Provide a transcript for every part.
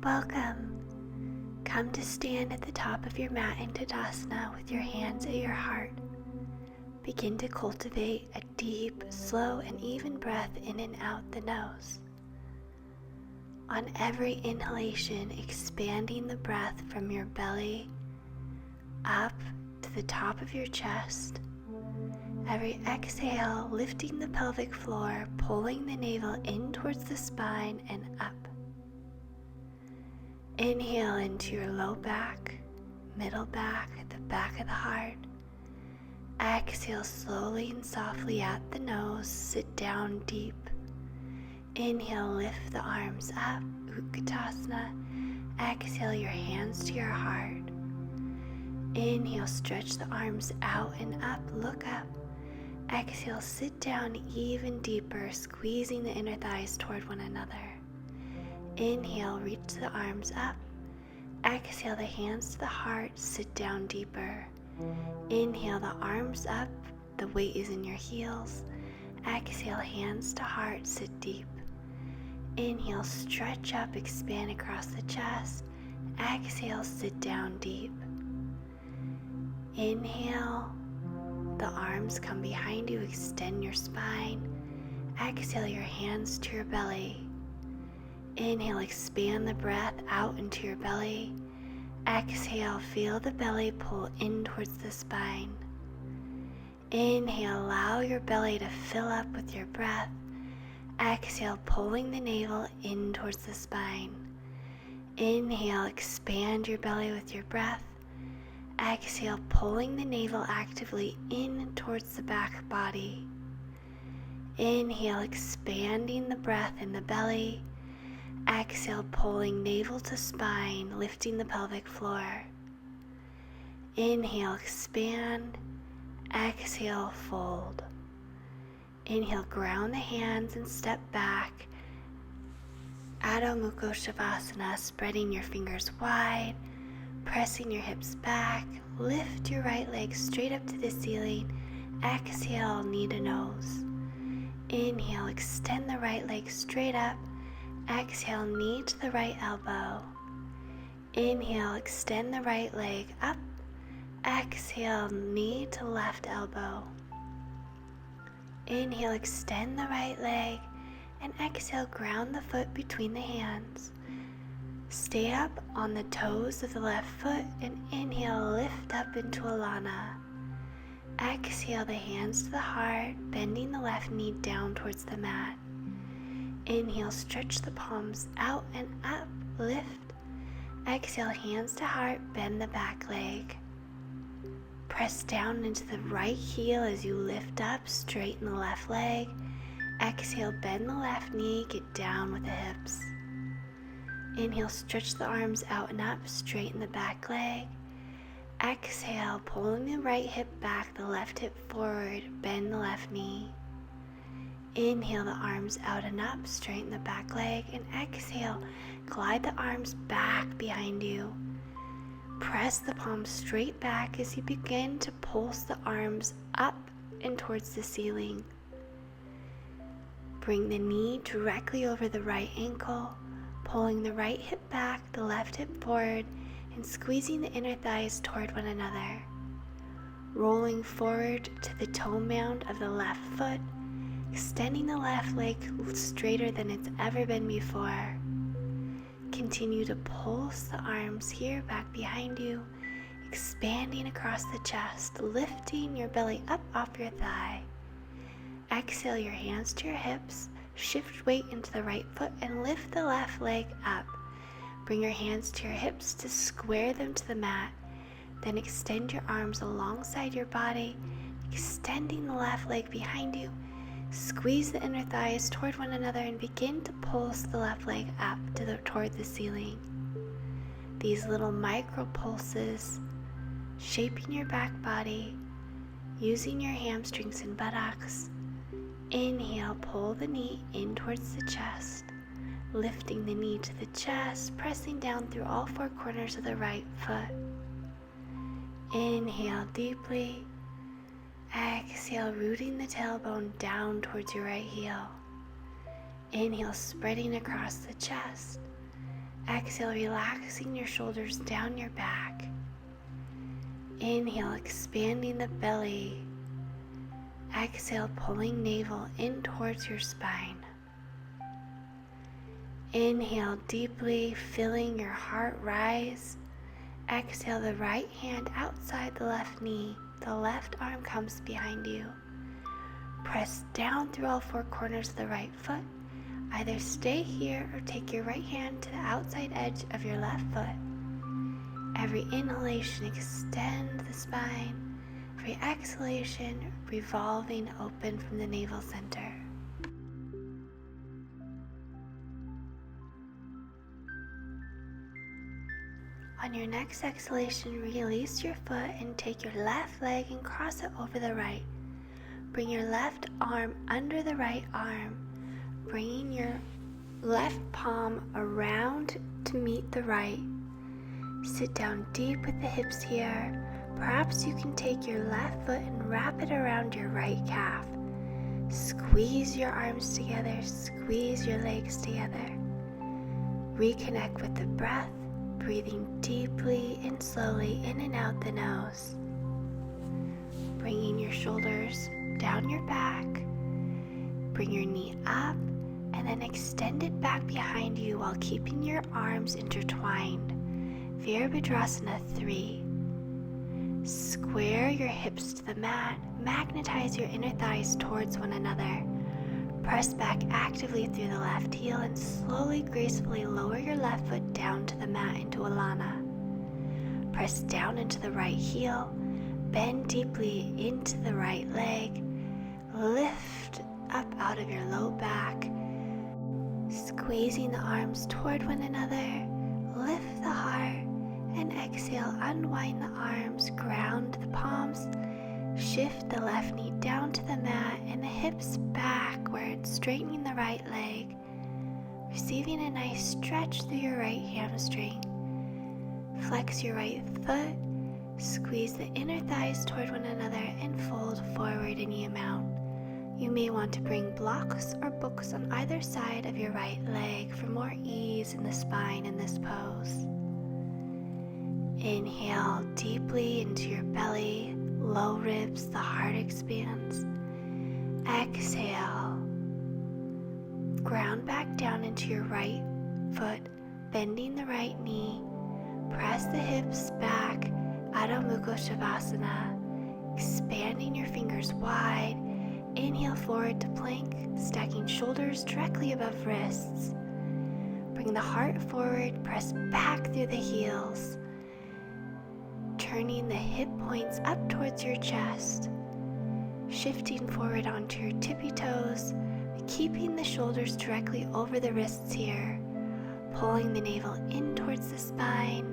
Welcome. Come to stand at the top of your mat in Tadasana with your hands at your heart. Begin to cultivate a deep, slow, and even breath in and out the nose. On every inhalation, expanding the breath from your belly up to the top of your chest. Every exhale, lifting the pelvic floor, pulling the navel in towards the spine and up. Inhale into your low back, middle back, the back of the heart. Exhale slowly and softly at the nose, sit down deep. Inhale, lift the arms up, Utkatasana. Exhale your hands to your heart. Inhale, stretch the arms out and up, look up. Exhale, sit down even deeper, squeezing the inner thighs toward one another. Inhale, reach the arms up. Exhale, the hands to the heart, sit down deeper. Inhale, the arms up, the weight is in your heels. Exhale, hands to heart, sit deep. Inhale, stretch up, expand across the chest. Exhale, sit down deep. Inhale, the arms come behind you, extend your spine. Exhale, your hands to your belly. Inhale, expand the breath out into your belly. Exhale, feel the belly pull in towards the spine. Inhale, allow your belly to fill up with your breath. Exhale, pulling the navel in towards the spine. Inhale, expand your belly with your breath. Exhale, pulling the navel actively in towards the back body. Inhale, expanding the breath in the belly. Exhale, pulling navel to spine, lifting the pelvic floor. Inhale, expand. Exhale, fold. Inhale, ground the hands and step back. Adho Mukha Shavasana, spreading your fingers wide, pressing your hips back. Lift your right leg straight up to the ceiling. Exhale, knee to nose. Inhale, extend the right leg straight up. Exhale, knee to the right elbow. Inhale, extend the right leg up. Exhale, knee to left elbow. Inhale, extend the right leg, and exhale, ground the foot between the hands. Stay up on the toes of the left foot, and inhale, lift up into Alana. Exhale, the hands to the heart, bending the left knee down towards the mat. Inhale, stretch the palms out and up, lift. Exhale, hands to heart, bend the back leg. Press down into the right heel as you lift up, straighten the left leg. Exhale, bend the left knee, get down with the hips. Inhale, stretch the arms out and up, straighten the back leg. Exhale, pulling the right hip back, the left hip forward, bend the left knee. Inhale, the arms out and up, straighten the back leg, and exhale, glide the arms back behind you. Press the palms straight back as you begin to pulse the arms up and towards the ceiling. Bring the knee directly over the right ankle, pulling the right hip back, the left hip forward, and squeezing the inner thighs toward one another. Rolling forward to the toe mound of the left foot, extending the left leg straighter than it's ever been before. Continue to pulse the arms here back behind you, expanding across the chest, lifting your belly up off your thigh. Exhale your hands to your hips, shift weight into the right foot and lift the left leg up. Bring your hands to your hips to square them to the mat. Then extend your arms alongside your body, extending the left leg behind you. Squeeze the inner thighs toward one another and begin to pulse the left leg up toward the ceiling. These little micro pulses, shaping your back body, using your hamstrings and buttocks. Inhale, pull the knee in towards the chest, lifting the knee to the chest, pressing down through all four corners of the right foot. Inhale deeply. Exhale, rooting the tailbone down towards your right heel. Inhale, spreading across the chest. Exhale, relaxing your shoulders down your back. Inhale, expanding the belly. Exhale, pulling navel in towards your spine. Inhale deeply, feeling your heart rise. Exhale, the right hand outside the left knee. The left arm comes behind you. Press down through all four corners of the right foot. Either stay here or take your right hand to the outside edge of your left foot. Every inhalation, extend the spine. Every exhalation, revolving open from the navel center. On your next exhalation, release your foot and take your left leg and cross it over the right. Bring your left arm under the right arm, bringing your left palm around to meet the right. Sit down deep with the hips here. Perhaps you can take your left foot and wrap it around your right calf. Squeeze your arms together, squeeze your legs together. Reconnect with the breath, breathing deeply and slowly in and out the nose. Bringing your shoulders down your back. Bring your knee up and then extend it back behind you while keeping your arms intertwined. Virabhadrasana 3. Square your hips to the mat. Magnetize your inner thighs towards one another. Press back actively through the left heel and slowly, gracefully lower your left foot down to the mat into Alana. Press down into the right heel. Bend deeply into the right leg. Lift up out of your low back. Squeezing the arms toward one another. Lift the heart. And exhale, unwind the arms, ground the palms, shift the left knee down to the mat and the hips backward, straightening the right leg, receiving a nice stretch through your right hamstring. Flex your right foot, squeeze the inner thighs toward one another and fold forward any amount. You may want to bring blocks or books on either side of your right leg for more ease in the spine in this pose. Inhale deeply into your belly, low ribs, the heart expands. Exhale. Ground back down into your right foot, bending the right knee. Press the hips back, Adho Mukha Shavasana, expanding your fingers wide. Inhale forward to plank, stacking shoulders directly above wrists. Bring the heart forward, press back through the heels. Turning the hip points up towards your chest, shifting forward onto your tippy toes, keeping the shoulders directly over the wrists here, pulling the navel in towards the spine.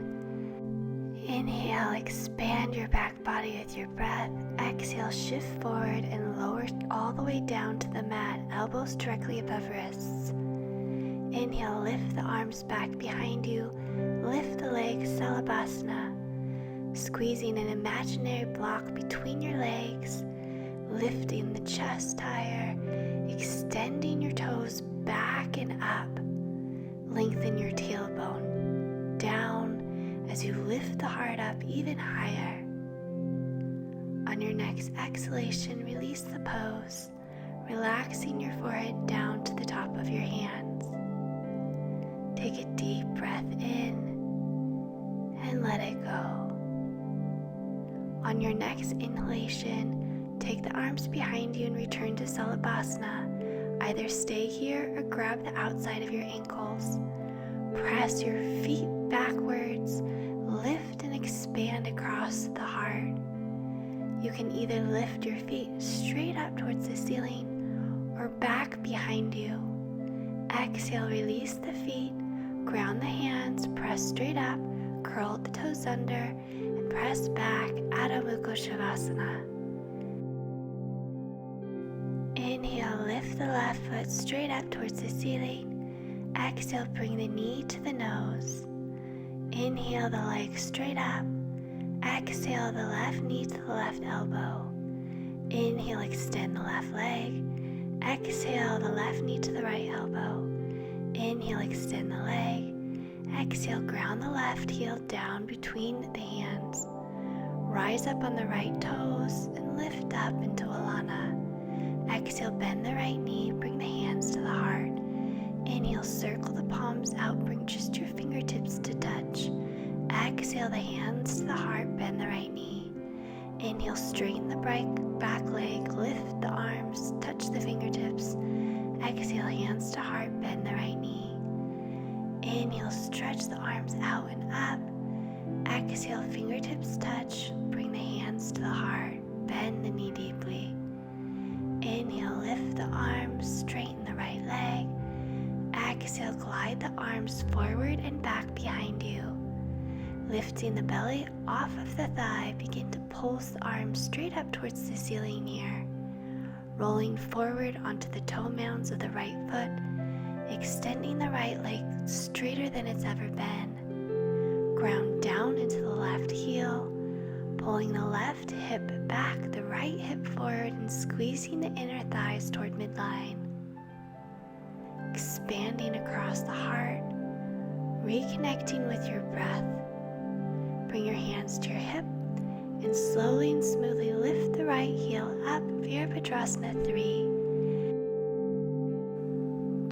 Inhale, expand your back body with your breath. Exhale, shift forward and lower all the way down to the mat, elbows directly above wrists. Inhale, lift the arms back behind you, lift the legs, Salabhasana. Squeezing an imaginary block between your legs, lifting the chest higher, extending your toes back and up. Lengthen your tailbone down as you lift the heart up even higher. On your next exhalation, release the pose, relaxing your forehead down to the top of your hands. Take a deep breath in and let it go. On your next inhalation, take the arms behind you and return to Salabhasana. Either stay here or grab the outside of your ankles. Press your feet backwards, lift and expand across the heart. You can either lift your feet straight up towards the ceiling or back behind you. Exhale, release the feet, ground the hands, press straight up, curl the toes under, press back, Adho Mukha Shavasana. Inhale, lift the left foot straight up towards the ceiling. Exhale, bring the knee to the nose. Inhale, the leg straight up. Exhale, the left knee to the left elbow. Inhale, extend the left leg. Exhale, the left knee to the right elbow. Inhale, extend the leg. Exhale, ground the left heel down between the hands. Rise up on the right toes and lift up into Alana. Exhale, bend the right knee, bring the hands to the heart. Inhale, circle the palms out, bring just your fingertips to touch. Exhale, the hands to the heart, bend the right knee. Inhale, straighten the back leg, lift the arms, touch the fingertips. Exhale, hands to heart, bend the right knee. Inhale, stretch the arms out and up. Exhale, fingertips touch, bring the hands to the heart, bend the knee deeply. Inhale, lift the arms, straighten the right leg. Exhale, glide the arms forward and back behind you. Lifting the belly off of the thigh, begin to pulse the arms straight up towards the ceiling here. Rolling forward onto the toe mounds of the right foot, extending the right leg straighter than it's ever been. Ground down into the left heel, pulling the left hip back, the right hip forward, and squeezing the inner thighs toward midline. Expanding across the heart, reconnecting with your breath. Bring your hands to your hip and slowly and smoothly lift the right heel up, Virabhadrasana 3.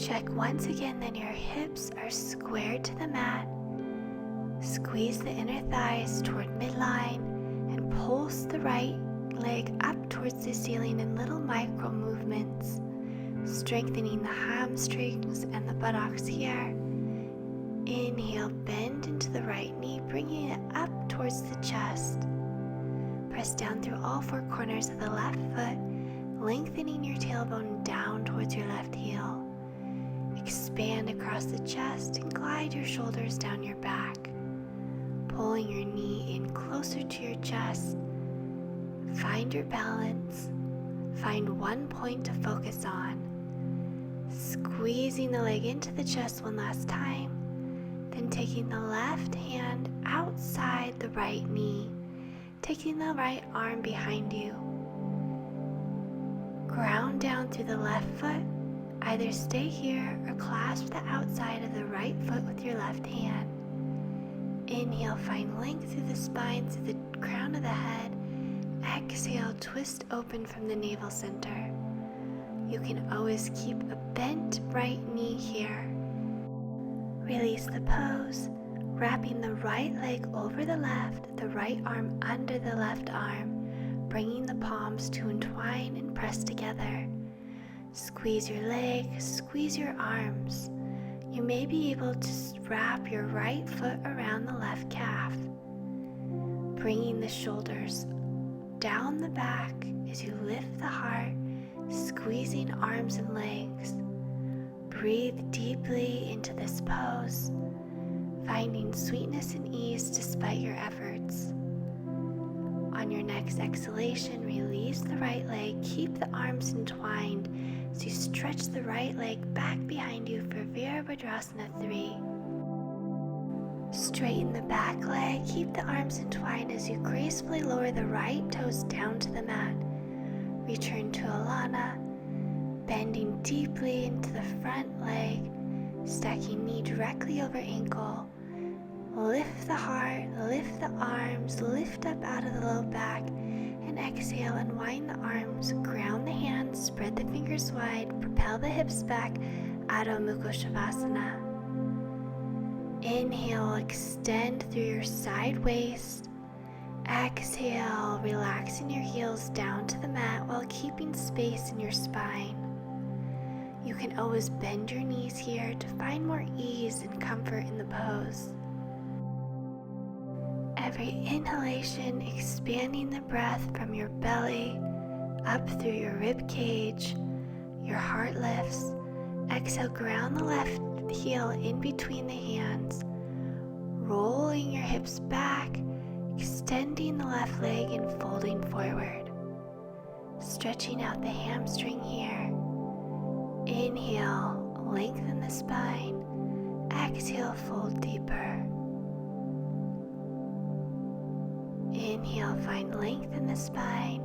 Check once again that your hips are squared to the mat. Squeeze the inner thighs toward midline and pulse the right leg up towards the ceiling in little micro movements, strengthening the hamstrings and the buttocks here. Inhale, bend into the right knee, bringing it up towards the chest. Press down through all four corners of the left foot, lengthening your tailbone down towards your left heel. Expand across the chest and glide your shoulders down your back, pulling your knee in closer to your chest. Find your balance. Find one point to focus on. Squeezing the leg into the chest one last time, then taking the left hand outside the right knee, taking the right arm behind you. Ground down through the left foot. Either stay here or clasp the outside of the right foot with your left hand. Inhale, find length through the spine, through the crown of the head. Exhale, twist open from the navel center. You can always keep a bent right knee here. Release the pose, wrapping the right leg over the left, the right arm under the left arm, bringing the palms to entwine and press together. Squeeze your leg, squeeze your arms. You may be able to wrap your right foot around the left calf, bringing the shoulders down the back as you lift the heart, squeezing arms and legs. Breathe deeply into this pose, finding sweetness and ease despite your efforts. On your next exhalation, release the right leg. Keep the arms entwined as you stretch the right leg back behind you for Virabhadrasana 3. Straighten the back leg. Keep the arms entwined as you gracefully lower the right toes down to the mat. Return to Alana, bending deeply into the front leg, stacking knee directly over ankle. Lift the heart, lift the arms, lift up out of the low back, and exhale, unwind the arms, ground the hands, spread the fingers wide, propel the hips back, Adho Mukha Shavasana. Inhale, extend through your side waist. Exhale, relaxing your heels down to the mat while keeping space in your spine. You can always bend your knees here to find more ease and comfort in the pose. Every inhalation, expanding the breath from your belly up through your rib cage. Your heart lifts. Exhale, ground the left heel in between the hands, rolling your hips back, extending the left leg and folding forward. Stretching out the hamstring here. Inhale, lengthen the spine. Exhale, fold deeper. Inhale, find length in the spine,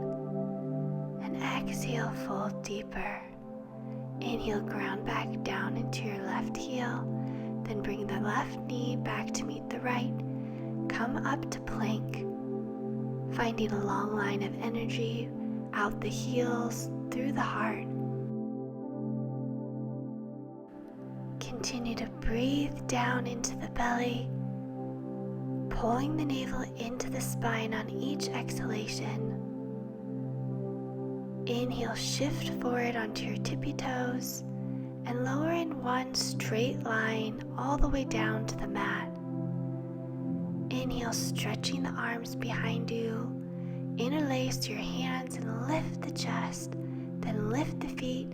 and exhale, fold deeper. Inhale, ground back down into your left heel. Then bring the left knee back to meet the right. Come up to plank, finding a long line of energy out the heels, through the heart. Continue to breathe down into the belly, pulling the navel into the spine on each exhalation. Inhale, shift forward onto your tippy toes and lower in one straight line all the way down to the mat. Inhale, stretching the arms behind you. Interlace your hands and lift the chest, then lift the feet,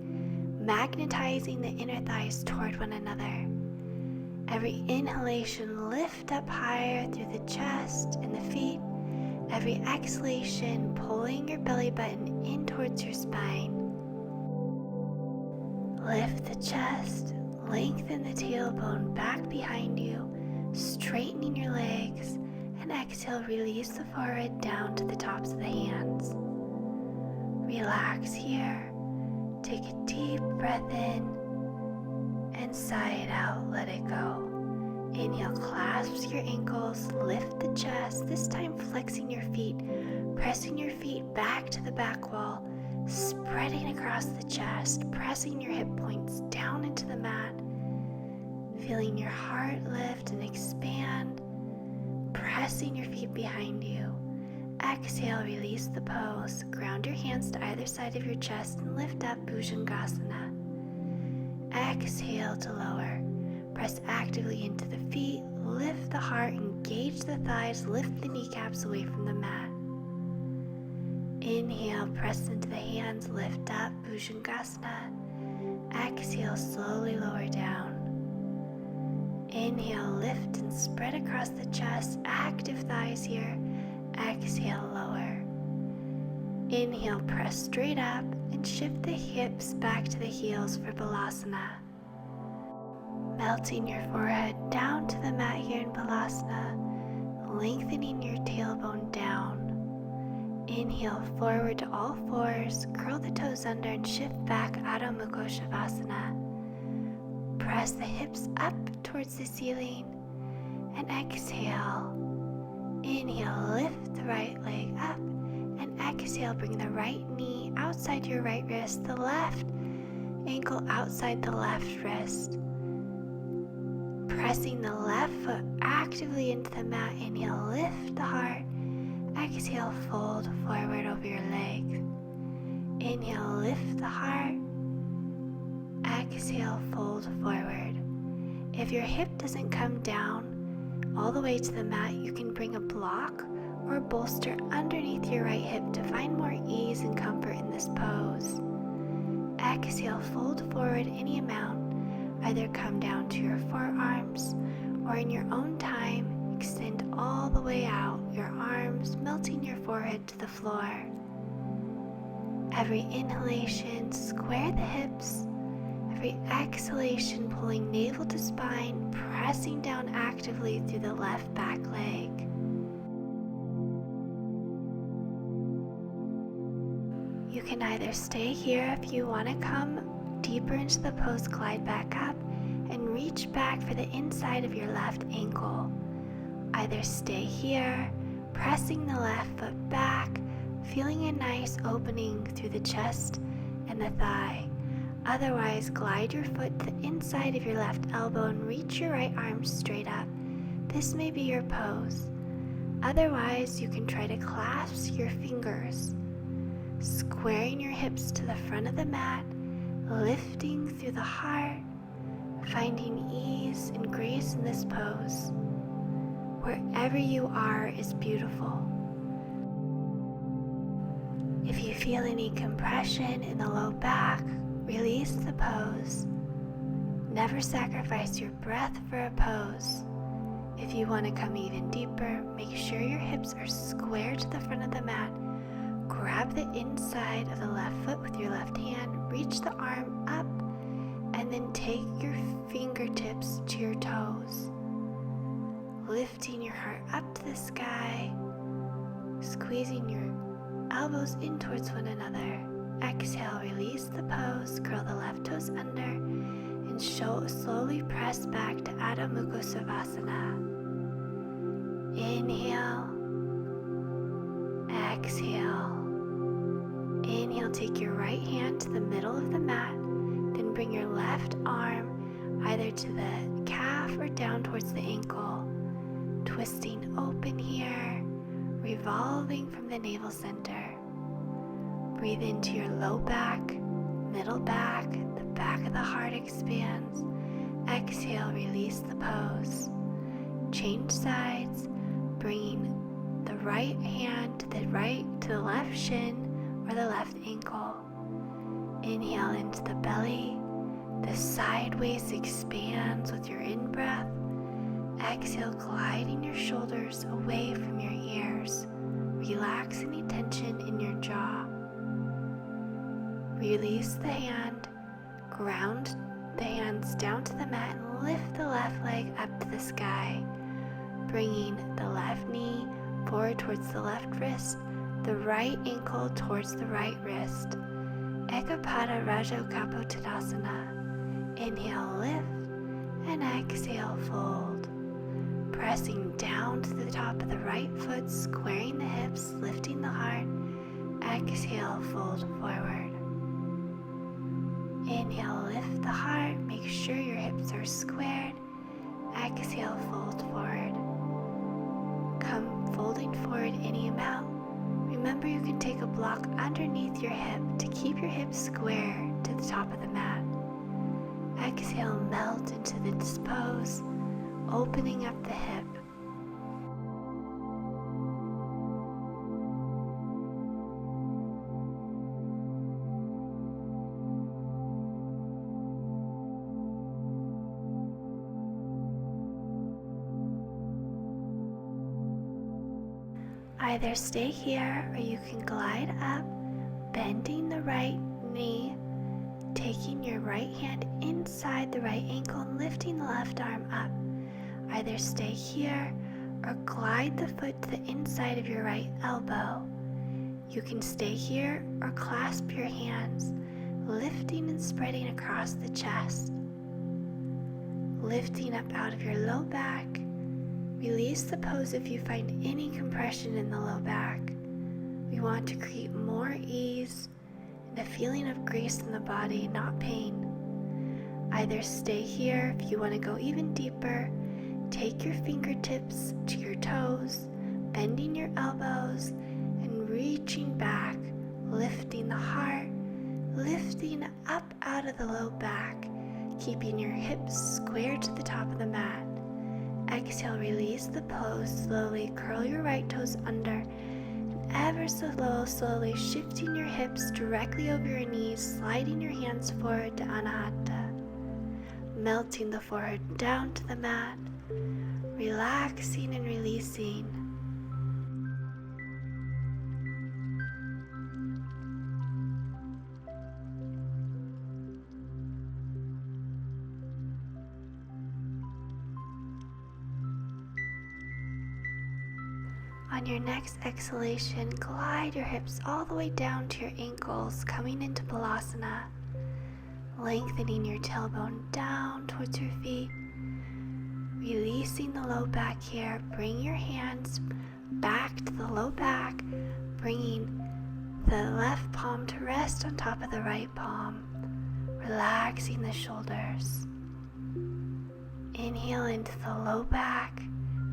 magnetizing the inner thighs toward one another. Every inhalation, lift up higher through the chest and the feet. Every exhalation, pulling your belly button in towards your spine. Lift the chest, lengthen the tailbone back behind you, straightening your legs, and exhale, release the forehead down to the tops of the hands. Relax here. Take a deep breath in and sigh it out, let it go. Inhale, clasp your ankles, lift the chest, this time flexing your feet, pressing your feet back to the back wall, spreading across the chest, pressing your hip points down into the mat, feeling your heart lift and expand, pressing your feet behind you. Exhale, release the pose, ground your hands to either side of your chest and lift up Bhujangasana. Exhale to lower. Press actively into the feet, lift the heart, engage the thighs, lift the kneecaps away from the mat. Inhale, press into the hands, lift up, Bhujangasana. Exhale, slowly lower down. Inhale, lift and spread across the chest, active thighs here. Exhale, lower. Inhale, press straight up and shift the hips back to the heels for Balasana. Melting your forehead down to the mat here in Balasana, lengthening your tailbone down. Inhale, forward to all fours, curl the toes under and shift back, Adho Mukha Shavasana. Press the hips up towards the ceiling and exhale. Inhale, lift the right leg up and exhale, bring the right knee outside your right wrist, the left ankle outside the left wrist. Pressing the left foot actively into the mat. Inhale, lift the heart. Exhale, fold forward over your leg. Inhale, lift the heart. Exhale, fold forward. If your hip doesn't come down all the way to the mat, you can bring a block or a bolster underneath your right hip to find more ease and comfort in this pose. Exhale, fold forward any amount. Either come down to your forearms or in your own time, extend all the way out your arms, melting your forehead to the floor. Every inhalation, square the hips. Every exhalation, pulling navel to spine, pressing down actively through the left back leg. You can either stay here if you want to come deeper into the pose, glide back up and reach back for the inside of your left ankle. Either stay here, pressing the left foot back, feeling a nice opening through the chest and the thigh. Otherwise, glide your foot to the inside of your left elbow and reach your right arm straight up. This may be your pose. Otherwise, you can try to clasp your fingers, squaring your hips to the front of the mat, lifting through the heart, finding ease and grace in this pose. Wherever you are is beautiful. If you feel any compression in the low back, release the pose. Never sacrifice your breath for a pose. If you want to come even deeper, make sure your hips are square to the front of the mat. Grab the inside of the left foot with your left hand, reach the arm up, and then take your fingertips to your toes. Lifting your heart up to the sky, squeezing your elbows in towards one another. Exhale, release the pose, curl the left toes under, and and slowly press back to Adho Mukha Savasana. Inhale, exhale. Inhale, take your right hand to the middle of the mat, then bring your left arm either to the calf or down towards the ankle, twisting open here, revolving from the navel center. Breathe into your low back, middle back, the back of the heart expands. Exhale, release the pose. Change sides, bringing the right hand to the left shin or the left ankle. Inhale into the belly. The side waist expands with your in-breath. Exhale, gliding your shoulders away from your ears. Relax any tension in your jaw. Release the hand, ground the hands down to the mat, and lift the left leg up to the sky, bringing the left knee forward towards the left wrist, the right ankle towards the right wrist. Eka Pada Rajakapotasana. Inhale, lift, and exhale, fold. Pressing down to the top of the right foot, squaring the hips, lifting the heart. Exhale, fold forward. Inhale, lift the heart, make sure your hips are squared. Exhale, fold forward. Come folding forward any amount. Remember, you can take a block underneath your hip to keep your hips square to the top of the mat. Exhale, melt into this pose, opening up the hip. Either stay here or you can glide up, bending the right knee, taking your right hand inside the right ankle and lifting the left arm up. Either stay here or glide the foot to the inside of your right elbow. You can stay here or clasp your hands, lifting and spreading across the chest. Lifting up out of your low back. Release the pose if you find any compression in the low back. We want to create more ease and a feeling of grace in the body, not pain. Either stay here if you want to go even deeper. Take your fingertips to your toes, bending your elbows and reaching back, lifting the heart, lifting up out of the low back, keeping your hips square to the top of the mat. Exhale, release the pose, slowly curl your right toes under, and ever so slowly shifting your hips directly over your knees, sliding your hands forward to Anahata, melting the forehead down to the mat, relaxing and releasing. On your next exhalation, glide your hips all the way down to your ankles, coming into Balasana, lengthening your tailbone down towards your feet, releasing the low back here. Bring your hands back to the low back, bringing the left palm to rest on top of the right palm, relaxing the shoulders. Inhale into the low back,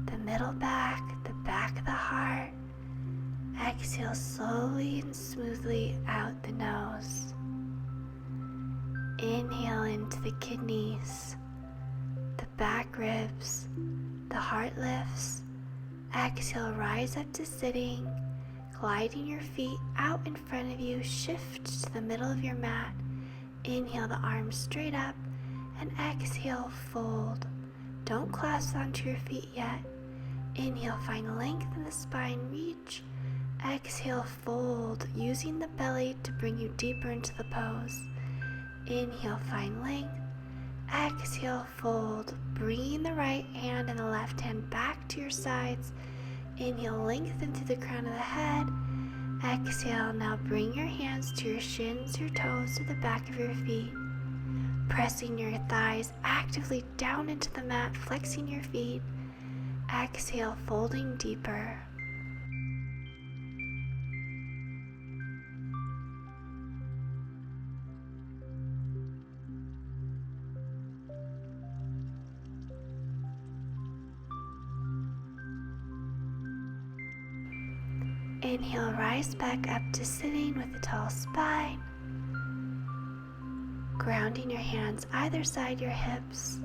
the middle back, the back of the heart. Exhale slowly and smoothly out the nose. Inhale into the kidneys, the back ribs, the heart lifts. Exhale, rise up to sitting, gliding your feet out in front of you. Shift to the middle of your mat. Inhale the arms straight up, and exhale, fold. Don't clasp onto your feet yet. Inhale, find length in the spine, reach. Exhale, fold, using the belly to bring you deeper into the pose. Inhale, find length. Exhale, fold, bringing the right hand and the left hand back to your sides. Inhale, lengthen to the crown of the head. Exhale, now bring your hands to your shins, your toes, to the back of your feet. pressing your thighs actively down into the mat, flexing your feet. Exhale, folding deeper. Inhale, rise back up to sitting with a tall spine. Grounding your hands either side your hips.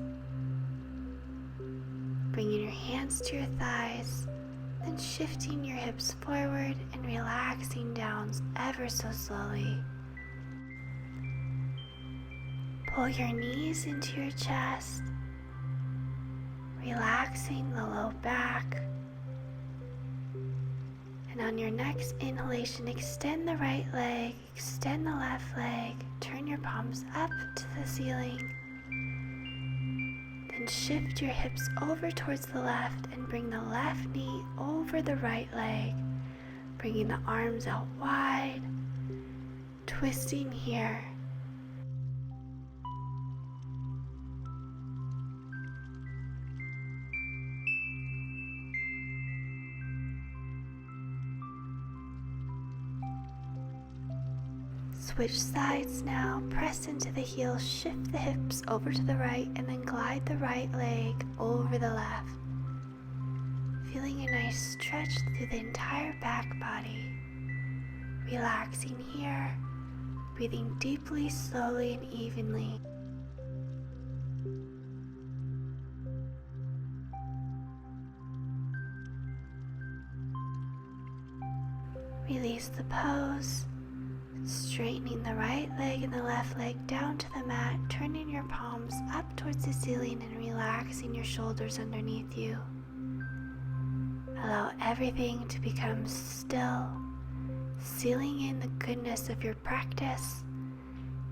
Bringing your hands to your thighs, then shifting your hips forward and relaxing down ever so slowly. Pull your knees into your chest, relaxing the low back. And on your next inhalation, extend the right leg, extend the left leg, turn your palms up to the ceiling. Then shift your hips over towards the left and bring the left knee over the right leg, bringing the arms out wide, twisting here. Switch sides now, press into the heels, shift the hips over to the right, and then glide the right leg over the left. Feeling a nice stretch through the entire back body. Relaxing here, breathing deeply, slowly, and evenly. Release the pose. Straightening the right leg and the left leg down to the mat, turning your palms up towards the ceiling and relaxing your shoulders underneath you. Allow everything to become still, sealing in the goodness of your practice,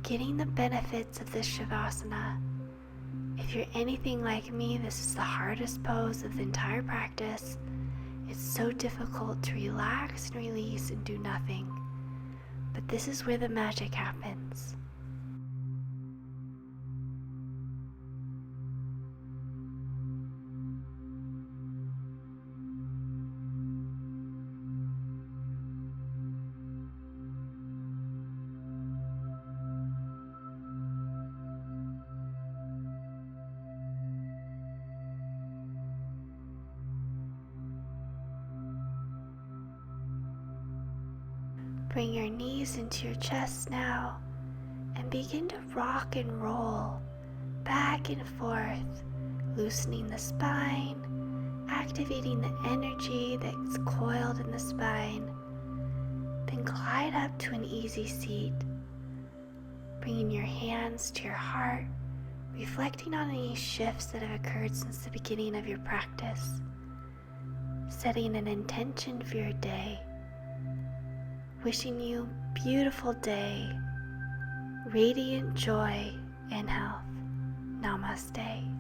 getting the benefits of this Shavasana. If you're anything like me, this is the hardest pose of the entire practice. It's so difficult to relax and release and do nothing. But this is where the magic happens. Bring your knees into your chest now and begin to rock and roll back and forth, loosening the spine, activating the energy that's coiled in the spine. Then glide up to an easy seat, bringing your hands to your heart, reflecting on any shifts that have occurred since the beginning of your practice, setting an intention for your day. Wishing you a beautiful day, radiant joy and health. Namaste.